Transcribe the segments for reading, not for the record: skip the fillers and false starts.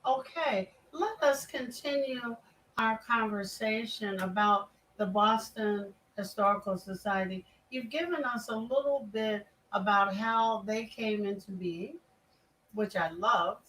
Okay, let us continue our conversation about the Boston Historical Society. You've given us a little bit about how they came into being, which I loved.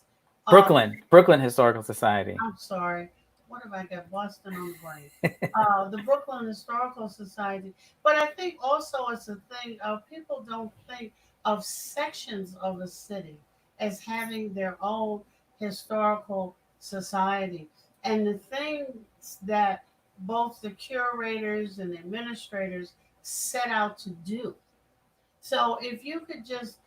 Um, Brooklyn Historical Society. I'm sorry, what have I got? Boston on the brain. The Brooklyn Historical Society. But I think also it's a thing of people don't think of sections of a city as having their own historical society. And the things that both the curators and the administrators set out to do. So if you could just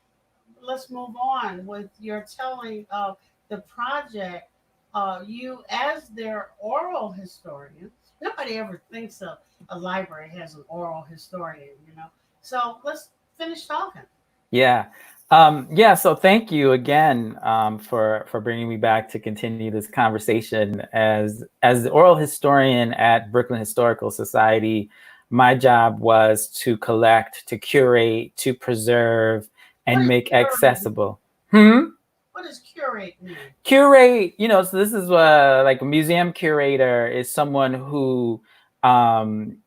let's move on with your telling of the project. You, as their oral historian, nobody ever thinks of a library has an oral historian. So let's finish talking. Yeah. Yeah, so thank you again for bringing me back to continue this conversation. As the oral historian at Brooklyn Historical Society, my job was to collect, to curate, to preserve, What and does make curate? accessible. Hmm? What does curate mean? Curate, so this is like a museum curator is someone who um,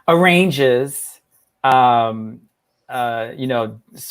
arranges um,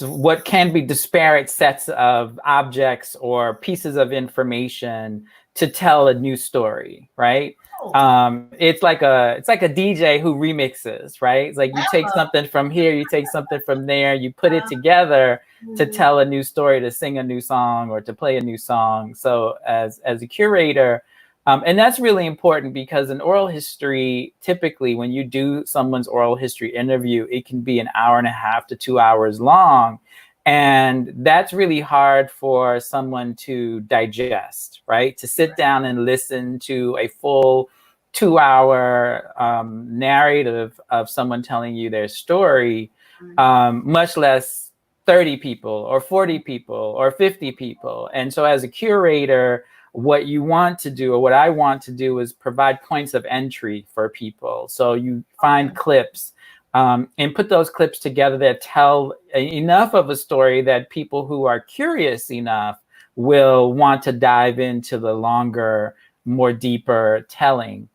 what can be disparate sets of objects or pieces of information to tell a new story, right? Oh, It's like a DJ who remixes, right? It's like you take Ella. something from here, you take something from there, you put it together to Mhm. tell a new story, to sing a new song, or to play a new song. So as a curator, and that's really important because in oral history, typically when you do someone's oral history interview, it can be an hour and a half to 2 hours long. And that's really hard for someone to digest, right? To sit down and listen to a full 2 hour narrative of someone telling you their story, much less 30 people or 40 people or 50 people. And so as a curator, what you want to do, or what I want to do, is provide points of entry for people. So you find clips and put those clips together that tell enough of a story that people who are curious enough will want to dive into the longer, more deeper telling.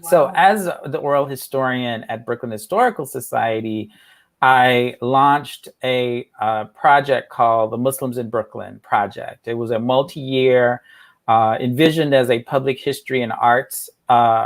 So, Wow. as the oral historian at Brooklyn Historical Society, I launched a project called the Muslims in Brooklyn Project. It was a multi-year, envisioned as a public history and arts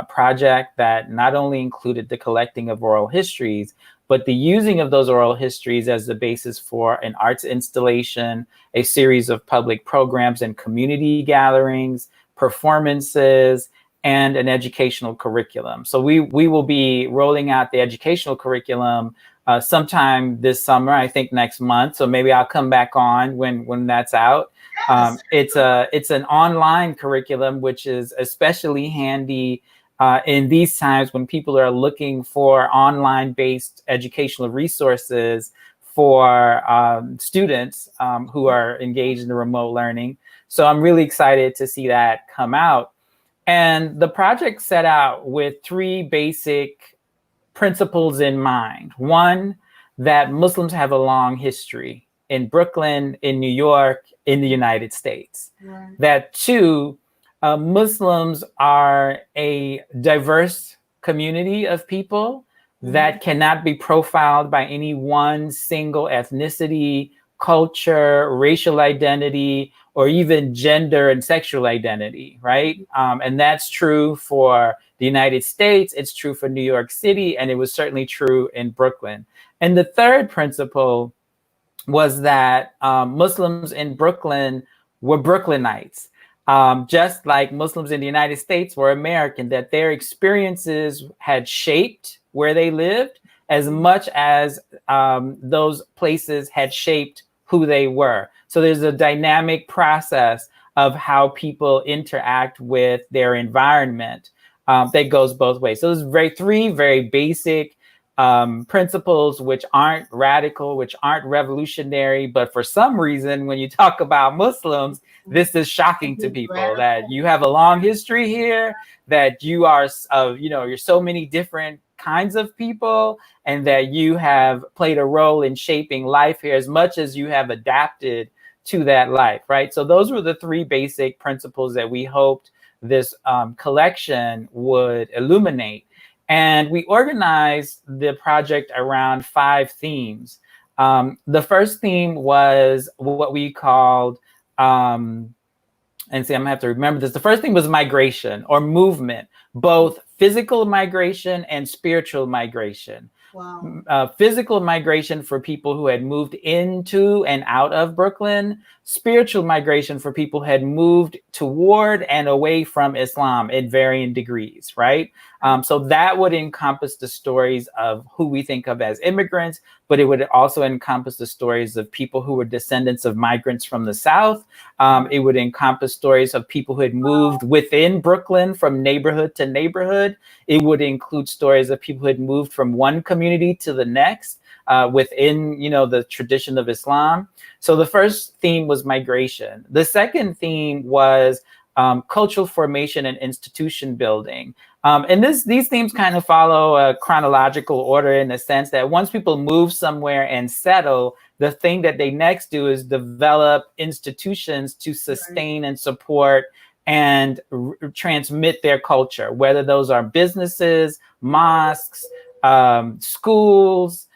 project that not only included the collecting of oral histories, but the using of those oral histories as the basis for an arts installation, a series of public programs and community gatherings, performances, and an educational curriculum. So we will be rolling out the educational curriculum sometime this summer, I think next month. So maybe I'll come back on when that's out. Yes. It's an online curriculum, which is especially handy in these times when people are looking for online-based educational resources for students who are engaged in the remote learning. So I'm really excited to see that come out. And the project set out with three basic principles in mind. One, that Muslims have a long history in Brooklyn, in New York, in the United States. Right. That two, Muslims are a diverse community of people Mhm. that cannot be profiled by any one single ethnicity, culture, racial identity, or even gender and sexual identity, right? And that's true for the United States, it's true for New York City, and it was certainly true in Brooklyn. And the third principle was that Muslims in Brooklyn were Brooklynites. Just like Muslims in the United States were American, that their experiences had shaped where they lived as much as those places had shaped who they were. So there's a dynamic process of how people interact with their environment that goes both ways. So there's three very basic principles, which aren't radical, which aren't revolutionary. But for some reason, when you talk about Muslims, this is shocking to people that Radical. you have a long history here, that you are, you're so many different kinds of people, and that you have played a role in shaping life here as much as you have adapted to that life, right? So those were the three basic principles that we hoped this collection would illuminate. And we organized the project around 5 themes. The first theme was what we called, and see, I'm gonna have to remember this. The first thing was migration or movement, both physical migration and spiritual migration. Wow. Physical migration for people who had moved into and out of Brooklyn, spiritual migration for people who had moved toward and away from Islam in varying degrees, right? So that would encompass the stories of who we think of as immigrants, but it would also encompass the stories of people who were descendants of migrants from the South. It would encompass stories of people who had moved within Brooklyn from neighborhood to neighborhood. It would include stories of people who had moved from one community to the next within, the tradition of Islam. So the first theme was migration. The second theme was cultural formation and institution building. And these themes kind of follow a chronological order in the sense that once people move somewhere and settle, the thing that they next do is develop institutions to sustain and support and transmit their culture, whether those are businesses, mosques, schools,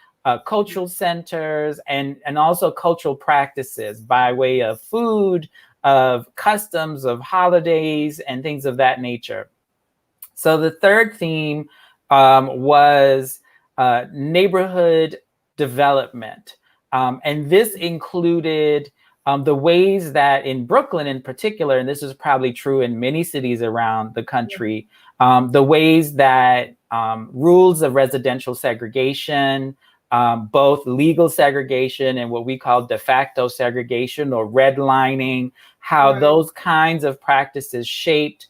cultural centers, and also cultural practices by way of food, of customs, of holidays, and things of that nature. So the third theme was neighborhood development. And this included the ways that in Brooklyn in particular, and this is probably true in many cities around the country, the ways that rules of residential segregation, both legal segregation and what we call de facto segregation or redlining, how those kinds of practices shaped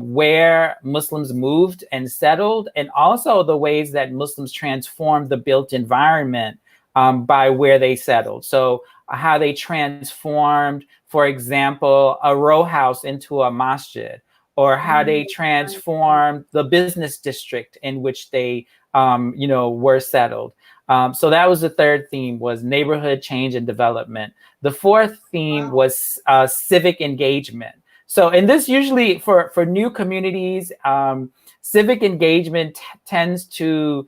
where Muslims moved and settled, and also the ways that Muslims transformed the built environment by where they settled. So how they transformed, for example, a row house into a masjid, or how they transformed the business district in which they, were settled. So that was the third theme, was neighborhood change and development. The fourth theme was civic engagement. So, and this usually for new communities, civic engagement tends to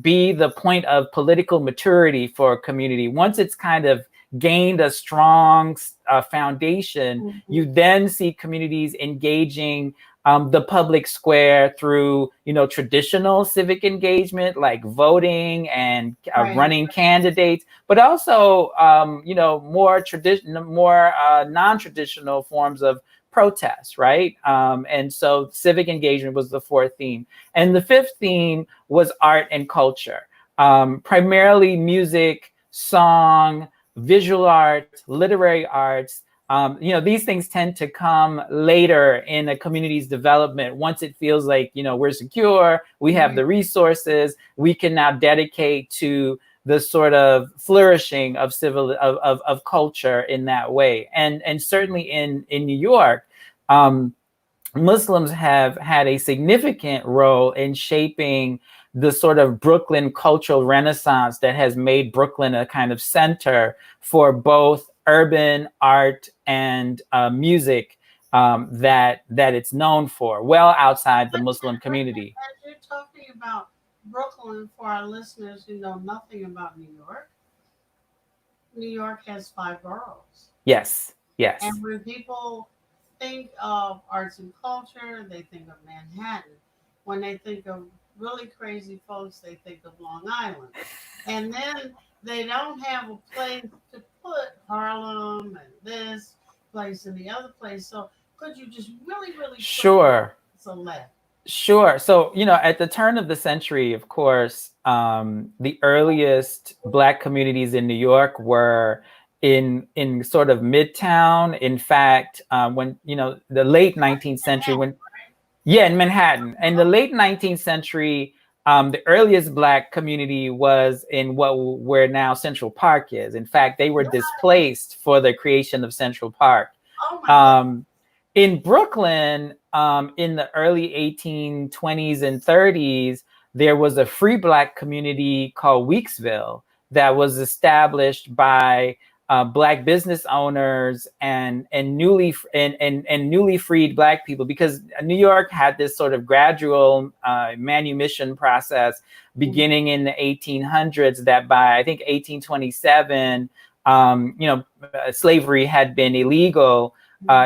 be the point of political maturity for a community. Once it's kind of gained a strong foundation, you then see communities engaging the public square through, traditional civic engagement like voting and running candidates, but also, more traditional, more non-traditional forms of protest, right? And so civic engagement was the fourth theme. And the fifth theme was art and culture, primarily music, song, visual arts, literary arts. These things tend to come later in a community's development. Once it feels like, we're secure, we have the resources, we can now dedicate to the sort of flourishing of of culture in that way. And certainly in New York, Muslims have had a significant role in shaping the sort of Brooklyn cultural renaissance that has made Brooklyn a kind of center for both urban art and music that it's known for, well outside the Muslim community. As you're talking about Brooklyn, for our listeners who know nothing about New York has 5 boroughs. Yes, yes. And when people think of arts and culture, they think of Manhattan. When they think of really crazy folks, they think of Long Island. And then they don't have a place to put Harlem and this place and the other place. So could you just really sure select? Sure. So, at the turn of the century, of course, the earliest Black communities in New York were in sort of Midtown. In fact, when, the late 19th century, in Manhattan. In the late 19th century, the earliest Black community was in where now Central Park is. In fact, they were displaced for the creation of Central Park. Oh my God. In Brooklyn, in the early 1820s and 30s, there was a free Black community called Weeksville that was established by Black business owners and newly freed Black people, because New York had this sort of gradual manumission process beginning in the 1800s, that by I think 1827, slavery had been illegal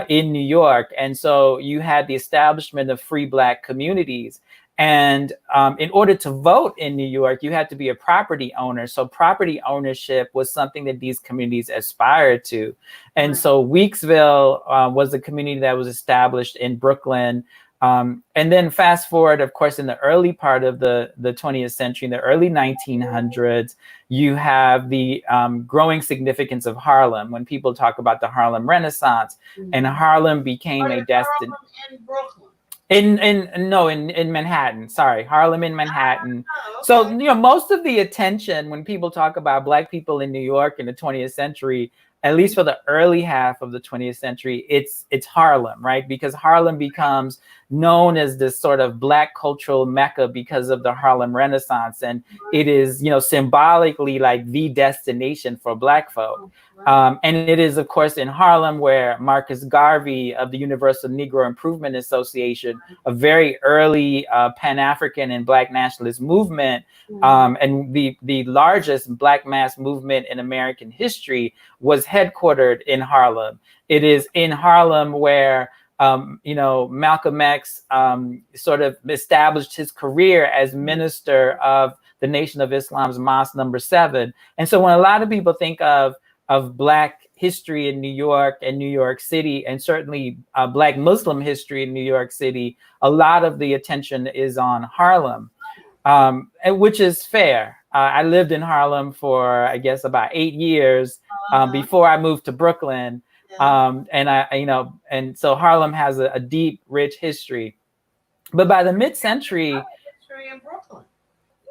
in New York, and so you had the establishment of free Black communities. And in order to vote in New York, you had to be a property owner. So property ownership was something that these communities aspired to. And so Weeksville was a community that was established in Brooklyn. And then fast forward, of course, in the early part of the 20th century, in the early 1900s, you have the growing significance of Harlem when people talk about the Harlem Renaissance. And Harlem became a destination. In Brooklyn. In Manhattan. Sorry, Harlem in Manhattan. Okay. So most of the attention when people talk about Black people in New York in the 20th century, at least for the early half of the 20th century, it's Harlem, right? Because Harlem becomes known as this sort of Black cultural mecca because of the Harlem Renaissance, and it is symbolically like the destination for Black folk. And it is, of course, in Harlem where Marcus Garvey of the Universal Negro Improvement Association, a very early Pan-African and Black nationalist movement, and the largest Black mass movement in American history, was headquartered in Harlem. It is in Harlem where Malcolm X sort of established his career as minister of the Nation of Islam's Mosque Number 7. And so when a lot of people think of Black history in New York and New York City, and certainly Black Muslim history in New York City, a lot of the attention is on Harlem, and which is fair. I lived in Harlem for, I guess, about 8 years before I moved to Brooklyn. And so Harlem has a deep, rich history. But by the mid-century, history in Brooklyn.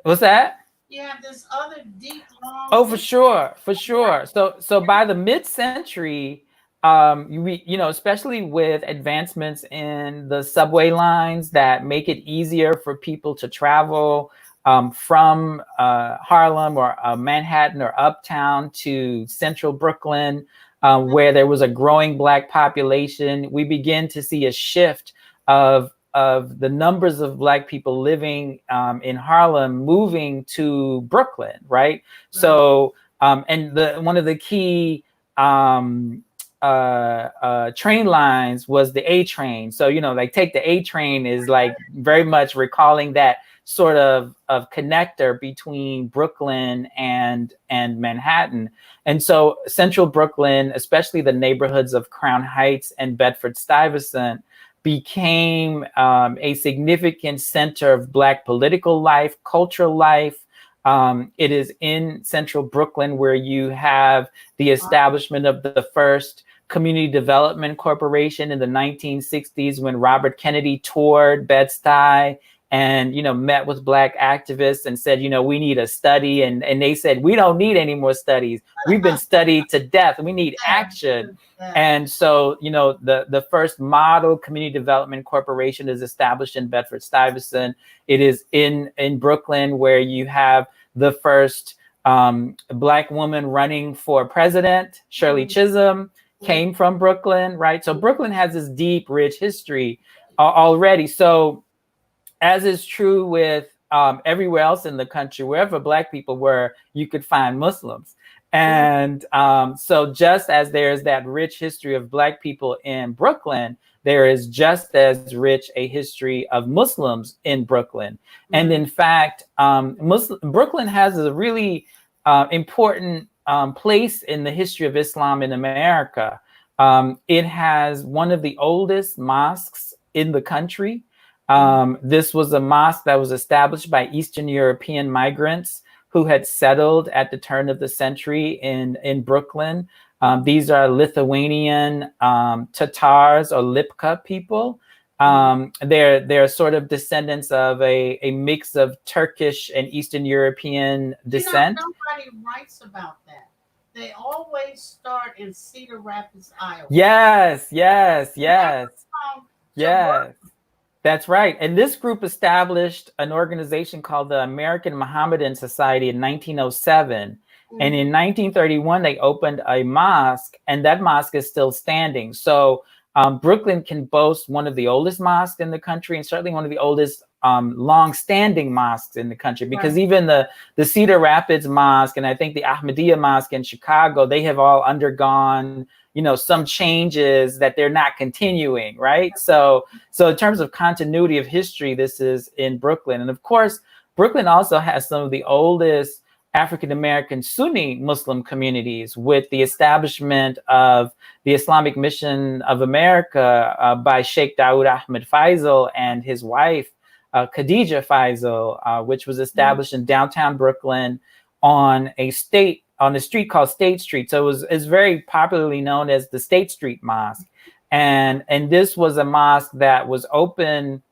What's that? You have this other deep, long. Oh, for sure. So by the mid-century, especially with advancements in the subway lines that make it easier for people to travel from Harlem or Manhattan or Uptown to central Brooklyn, where there was a growing Black population, we begin to see a shift of the numbers of Black people living in Harlem moving to Brooklyn, right? So, and one of the key train lines was the A train. So, like take the A train is like very much recalling that sort of connector between Brooklyn and Manhattan. And so central Brooklyn, especially the neighborhoods of Crown Heights and Bedford-Stuyvesant, became a significant center of Black political life, cultural life. It is in central Brooklyn where you have the establishment of the first Community Development Corporation in the 1960s, when Robert Kennedy toured Bed-Stuy and met with Black activists and said, we need a study, and they said, we don't need any more studies. We've been studied to death. We need action. And so, the first model Community Development Corporation is established in Bedford-Stuyvesant. It is in Brooklyn where you have the first Black woman running for president. Shirley Chisholm came from Brooklyn, right? So Brooklyn has this deep, rich history already. So as is true with everywhere else in the country, wherever Black people were, you could find Muslims. And so just as there's that rich history of Black people in Brooklyn, there is just as rich a history of Muslims in Brooklyn. And in fact, Brooklyn has a really important place in the history of Islam in America. It has one of the oldest mosques in the country. This was a mosque that was established by Eastern European migrants who had settled at the turn of the century in Brooklyn. These are Lithuanian Tatars or Lipka people. They're sort of descendants of a mix of Turkish and Eastern European descent. Nobody writes about that. They always start in Cedar Rapids, Iowa. Yes. That's right. And this group established an organization called the American Mohammedan Society in 1907. And Mm-hmm. in 1931, they opened a mosque, and that mosque is still standing. So Brooklyn can boast one of the oldest mosques in the country, and certainly one of the oldest long-standing mosques in the country. Because Right. even the Cedar Rapids Mosque, and I think the Ahmadiyya Mosque in Chicago, they have all undergone, some changes that they're not continuing, right? So in terms of continuity of history, this is in Brooklyn, and of course, Brooklyn also has some of the oldest African American Sunni Muslim communities, with the establishment of the Islamic Mission of America by Sheikh Dawood Ahmed Faisal and his wife, Khadija Faisal, which was Mm-hmm. established in downtown Brooklyn on a street called State Street. So it's very popularly known as the State Street Mosque. And this was a mosque that was open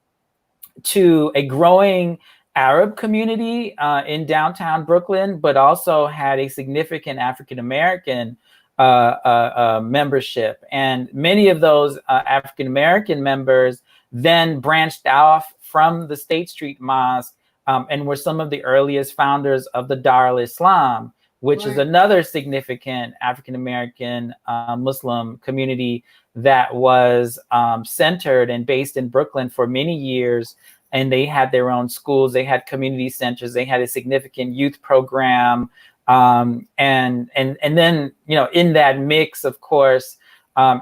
to a growing Arab community in downtown Brooklyn, but also had a significant African American membership. And many of those African American members then branched off from the State Street Mosque and were some of the earliest founders of the Dar al Islam, which is Right. another significant African American Muslim community that was centered and based in Brooklyn for many years. And they had their own schools, they had community centers, they had a significant youth program. And then, in that mix, of course,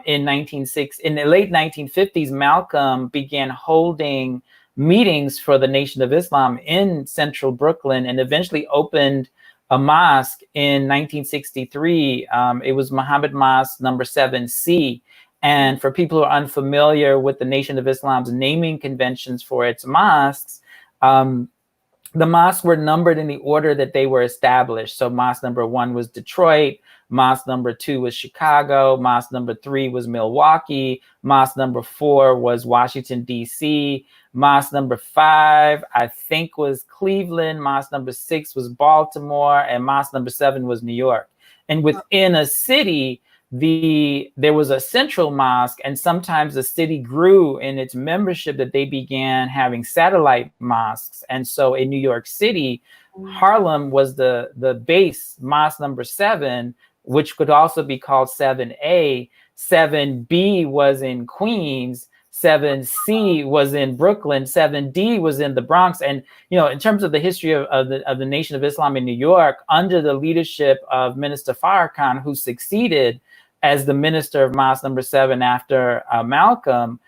in the late 1950s, Malcolm began holding meetings for the Nation of Islam in central Brooklyn, and eventually opened a mosque in 1963. It was Muhammad Mosque number 7C. And for people who are unfamiliar with the Nation of Islam's naming conventions for its mosques, the mosques were numbered in the order that they were established. So mosque number 1 was Detroit, mosque number 2 was Chicago, mosque number 3 was Milwaukee, mosque number 4 was Washington, D.C., mosque number 5, I think, was Cleveland, mosque number 6 was Baltimore, and mosque number 7 was New York. And within a city, there was a central mosque, and sometimes the city grew in its membership that they began having satellite mosques. And so in New York City, Harlem was the base mosque number 7, which could also be called 7A. 7B was in Queens, 7C was in Brooklyn, 7D was in the Bronx. And in terms of the history of the Nation of Islam in New York, under the leadership of Minister Farrakhan, who succeeded as the minister of Mosque number 7 after Malcolm,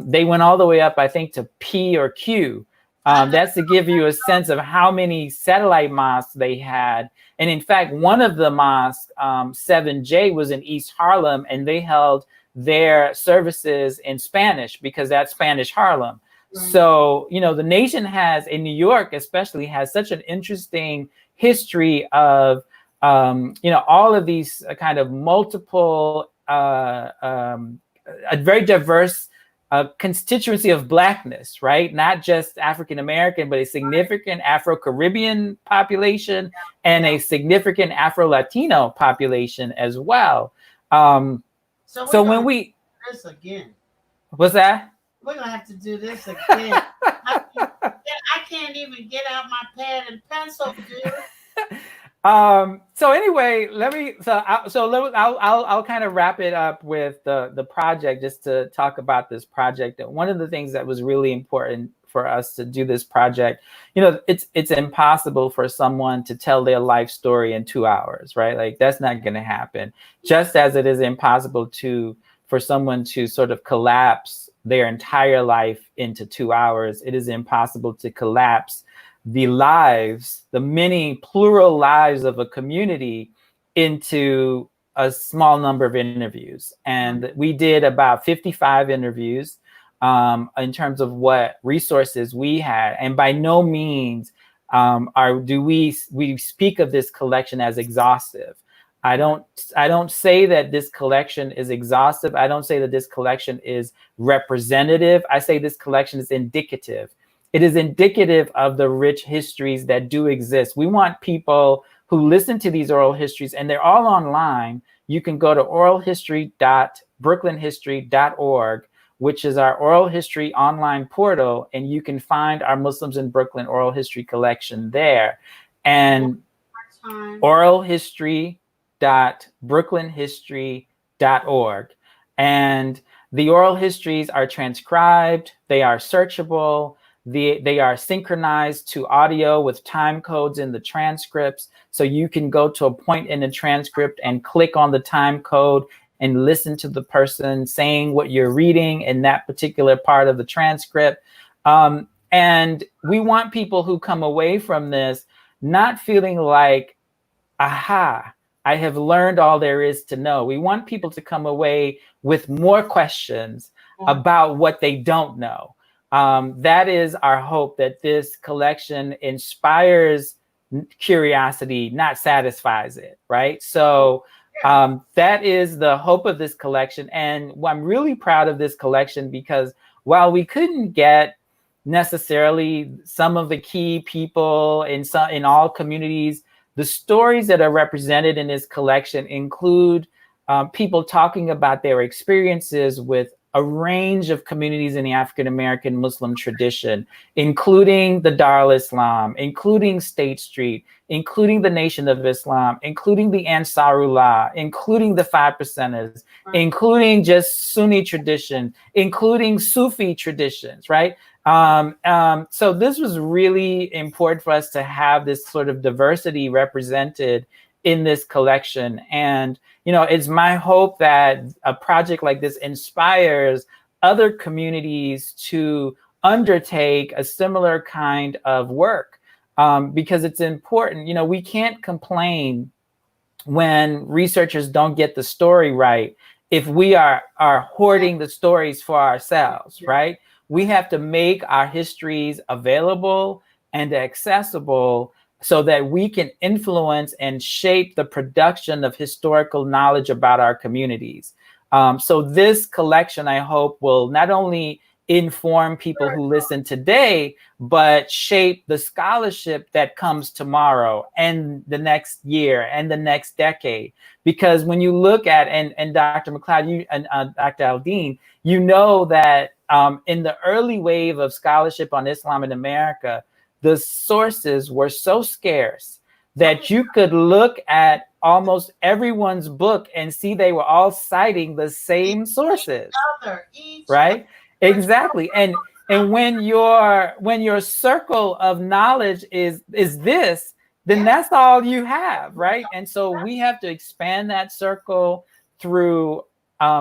they went all the way up, I think, to P or Q. That's to give you a sense of how many satellite mosques they had. And in fact, one of the mosques, 7J, was in East Harlem, and they held their services in Spanish because that's Spanish Harlem. Right. So, the nation in New York especially, has such an interesting history of all of these kind of multiple, a very diverse constituency of Blackness, right? Not just African American, but a significant Afro-Caribbean population and a significant Afro-Latino population as well. So when we do this again. What's that? We're gonna have to do this again. I can't even get out my pad and pencil, dude. So anyway, I'll kind of wrap it up with the project, just to talk about this project. One of the things that was really important for us to do this project, it's impossible for someone to tell their life story in 2 hours, right? Like, that's not going to happen. Just as it is impossible for someone to sort of collapse their entire life into 2 hours, it is impossible to collapse the many plural lives of a community into a small number of interviews. And we did about 55 interviews in terms of what resources we had. And by no means we speak of this collection as exhaustive. I don't say that this collection is exhaustive. I don't say that this collection is representative. I say this collection is indicative. It is indicative of the rich histories that do exist. We want people who listen to these oral histories, and they're all online. You can go to oralhistory.brooklynhistory.org, which is our oral history online portal, and you can find our Muslims in Brooklyn oral history collection there. And time. oralhistory.brooklynhistory.org. And the oral histories are transcribed, they are searchable, they are synchronized to audio with time codes in the transcripts. So you can go to a point in the transcript and click on the time code and listen to the person saying what you're reading in that particular part of the transcript. And we want people who come away from this not feeling like, aha, I have learned all there is to know. We want people to come away with more questions about what they don't know. That is our hope, that this collection inspires curiosity, not satisfies it, right? So that is the hope of this collection. And I'm really proud of this collection because while we couldn't get necessarily some of the key people in all communities, the stories that are represented in this collection include people talking about their experiences with a range of communities in the African American Muslim tradition, including the Dar al-Islam, including State Street, including the Nation of Islam, including the Ansarullah, including the Five Percenters, including just Sunni tradition, including Sufi traditions, right? So this was really important for us to have this sort of diversity represented in this collection. And, you know, it's my hope that a project like this inspires other communities to undertake a similar kind of work, because it's important. You know, we can't complain when researchers don't get the story right if we are hoarding the stories for ourselves, right? We have to make our histories available and accessible so that we can influence and shape the production of historical knowledge about our communities. So this collection, I hope, will not only inform people who listen today, but shape the scholarship that comes tomorrow and the next year and the next decade. Because when you look at, and Dr. McLeod, you and Dr. Aldine, you know that in the early wave of scholarship on Islam in America, the sources were so scarce that you could look at almost everyone's book and see they were all citing the same sources, right? Exactly. And when your circle of knowledge is this, then that's all you have, right? And so we have to expand that circle through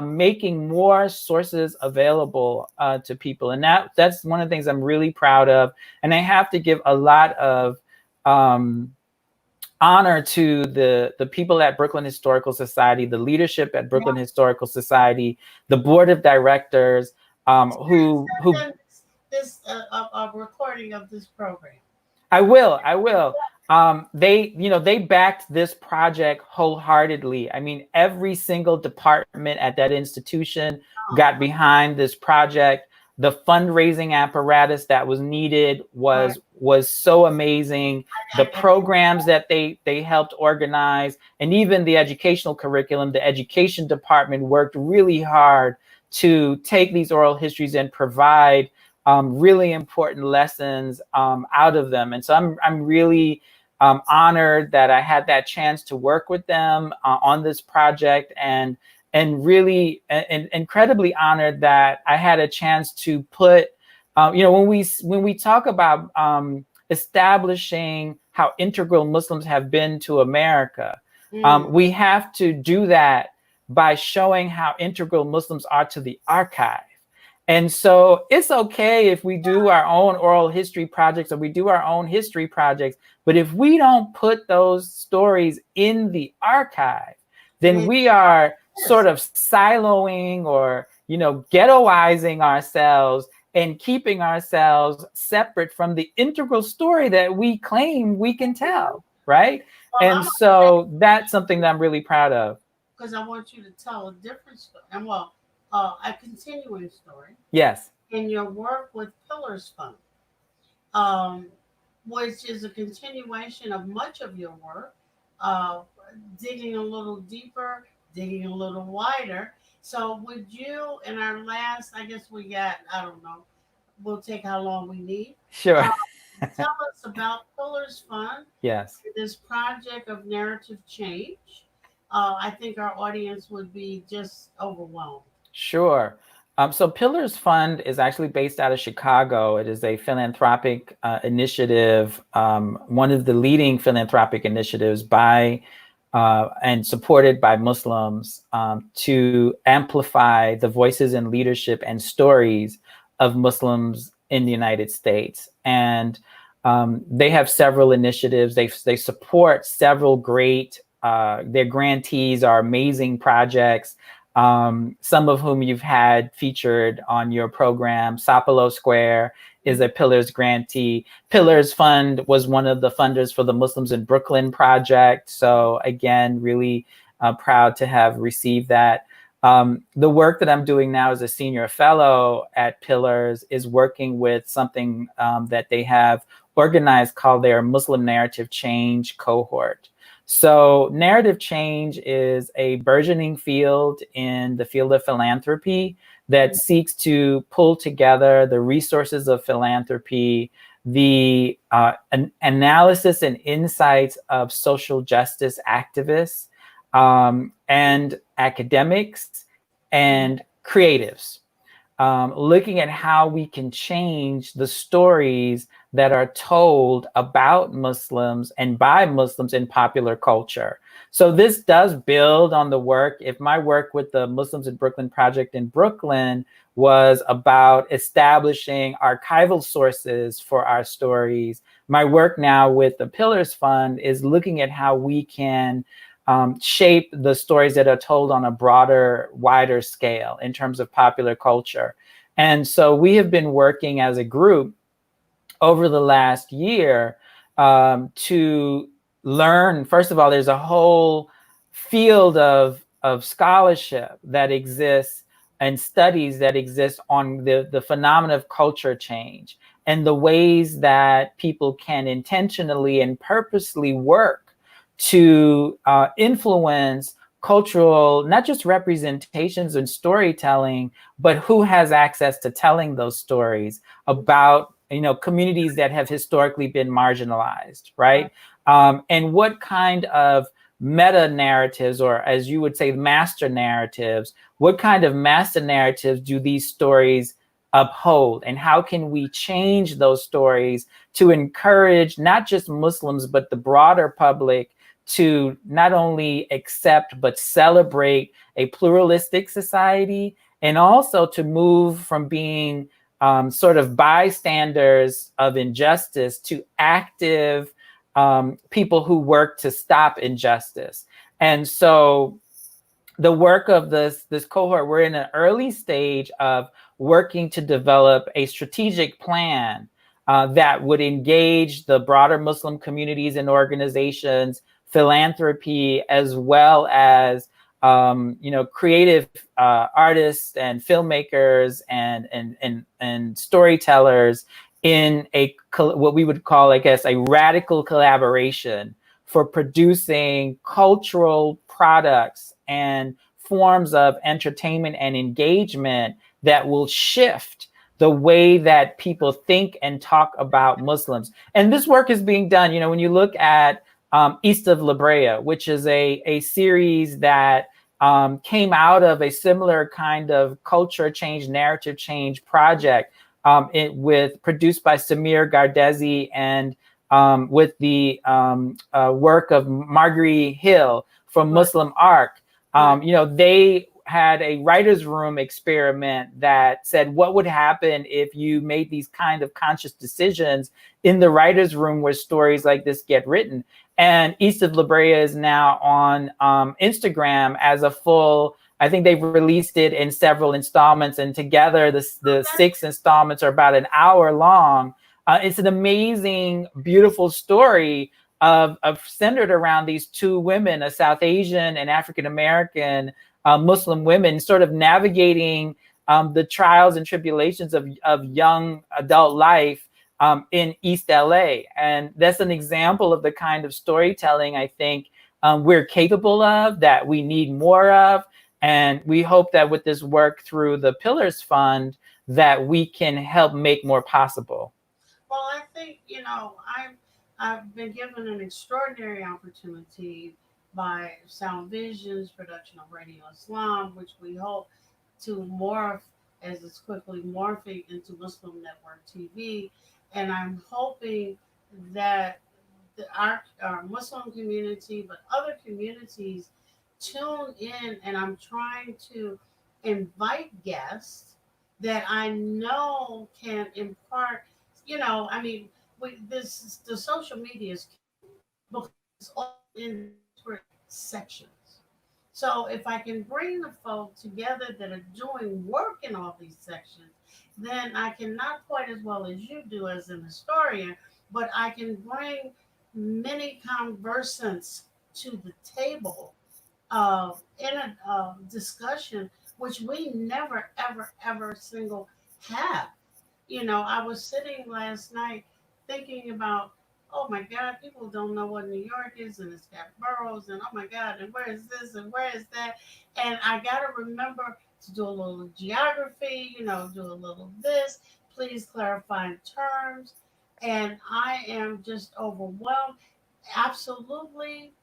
making more sources available to people. And that's one of the things I'm really proud of. And I have to give a lot of honor to the people at Brooklyn Historical Society, the leadership at Brooklyn Historical Society, the board of directors, who this a recording of this program. I will. They backed this project wholeheartedly. I mean, every single department at that institution got behind this project. The fundraising apparatus that was needed was so amazing. The programs that they helped organize, and even the educational curriculum, the education department worked really hard to take these oral histories and provide really important lessons out of them. And so I'm really honored that I had that chance to work with them on this project, and really incredibly honored that I had a chance to put, when we talk about establishing how integral Muslims have been to America, we have to do that by showing how integral Muslims are to the archive. And so it's okay if we do our own oral history projects or we do our own history projects, but if we don't put those stories in the archive, then we are sort of siloing or, ghettoizing ourselves and keeping ourselves separate from the integral story that we claim we can tell, right? And so that's something that I'm really proud of. Because I want you to tell a different story, and a continuing story. Yes. In your work with Pillars Fund, um, which is a continuation of much of your work, uh, digging a little deeper, digging a little wider. So, would you, in our last, I guess we got, I don't know, we'll take how long we need. Sure. tell us about Pillars Fund, Yes. this project of narrative change. I think our audience would be just overwhelmed. Sure. So Pillars Fund is actually based out of Chicago. It is a philanthropic initiative, one of the leading philanthropic initiatives by and supported by Muslims to amplify the voices and leadership and stories of Muslims in the United States. And they have several initiatives. They support several great, their grantees are amazing projects, some of whom you've had featured on your program. Sapelo Square is a Pillars grantee. Pillars Fund was one of the funders for the Muslims in Brooklyn project. So again, really proud to have received that. The work that I'm doing now as a senior fellow at Pillars is working with something that they have organized called their Muslim Narrative Change cohort. So narrative change is a burgeoning field in the field of philanthropy that seeks to pull together the resources of philanthropy, the analysis and insights of social justice activists, and academics and creatives, looking at how we can change the stories that are told about Muslims and by Muslims in popular culture. So this does build on the work. If my work with the Muslims in Brooklyn project in Brooklyn was about establishing archival sources for our stories, my work now with the Pillars Fund is looking at how we can shape the stories that are told on a broader, wider scale in terms of popular culture. And so we have been working as a group over the last year to learn. First of all, there's a whole field of scholarship that exists and studies that exist on the phenomena of culture change and the ways that people can intentionally and purposely work to influence cultural, not just representations and storytelling, but who has access to telling those stories about, you know, communities that have historically been marginalized, right? And what kind of meta narratives, or as you would say, master narratives, what kind of master narratives do these stories uphold? And how can we change those stories to encourage not just Muslims, but the broader public to not only accept, but celebrate a pluralistic society, and also to move from being sort of bystanders of injustice to active people who work to stop injustice. And so the work of this cohort, we're in an early stage of working to develop a strategic plan that would engage the broader Muslim communities and organizations, philanthropy, as well as creative artists and filmmakers and storytellers in what we would call, I guess, a radical collaboration for producing cultural products and forms of entertainment and engagement that will shift the way that people think and talk about Muslims. And this work is being done, you know, when you look at East of La Brea, which is a series that came out of a similar kind of culture change, narrative change project, produced by Samir Gardezi and with the work of Marguerite Hill from Muslim Arc. They had a writer's room experiment that said, what would happen if you made these kind of conscious decisions in the writer's room where stories like this get written? And East of La Brea is now on Instagram as a full, I think they've released it in several installments, and together the 6 installments are about an hour long. It's an amazing, beautiful story of centered around these 2 women, a South Asian and African American Muslim women, sort of navigating the trials and tribulations of young adult life in East LA. And that's an example of the kind of storytelling I think we're capable of, that we need more of. And we hope that with this work through the Pillars Fund, that we can help make more possible. Well, I think I've been given an extraordinary opportunity by Sound Visions production of Radio Islam, which we hope to morph as it's quickly morphing into Muslim Network TV, and I'm hoping that our Muslim community, but other communities tune in, and I'm trying to invite guests that I know can impart. I mean, the social media is key because it's all in separate sections. So if I can bring the folk together that are doing work in all these sections, then I can not quite as well as you do as an historian, but I can bring many conversants to the table in a discussion which we never ever ever single have. I was sitting last night thinking about, oh my God, people don't know what New York is, and it's got boroughs, and oh my God, and where is this and where is that? And I got to remember to do a little geography, do a little this, please clarify terms. And I am just overwhelmed. Absolutely,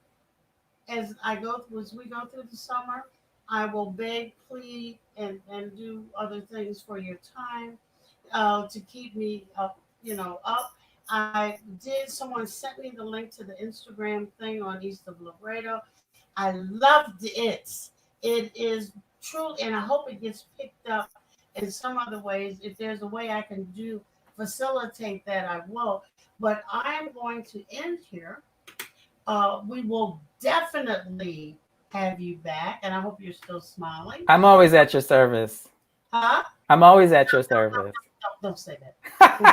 as we go through the summer, I will beg, plead, and do other things for your time to keep me up. I did. Someone sent me the link to the Instagram thing on East of Laredo. I loved it. It is true, and I hope it gets picked up in some other ways. If there's a way I can facilitate that, I will. But I am going to end here. We will definitely have you back, and I hope you're still smiling. I'm always at your service. Huh? I'm always at your service. Don't say that. Please.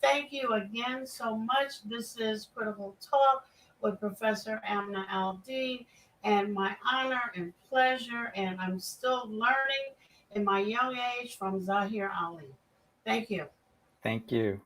Thank you again so much. This is Critical Talk with Professor Amna Al-Din, and my honor and pleasure, and I'm still learning in my young age from Zahir Ali. Thank you. Thank you.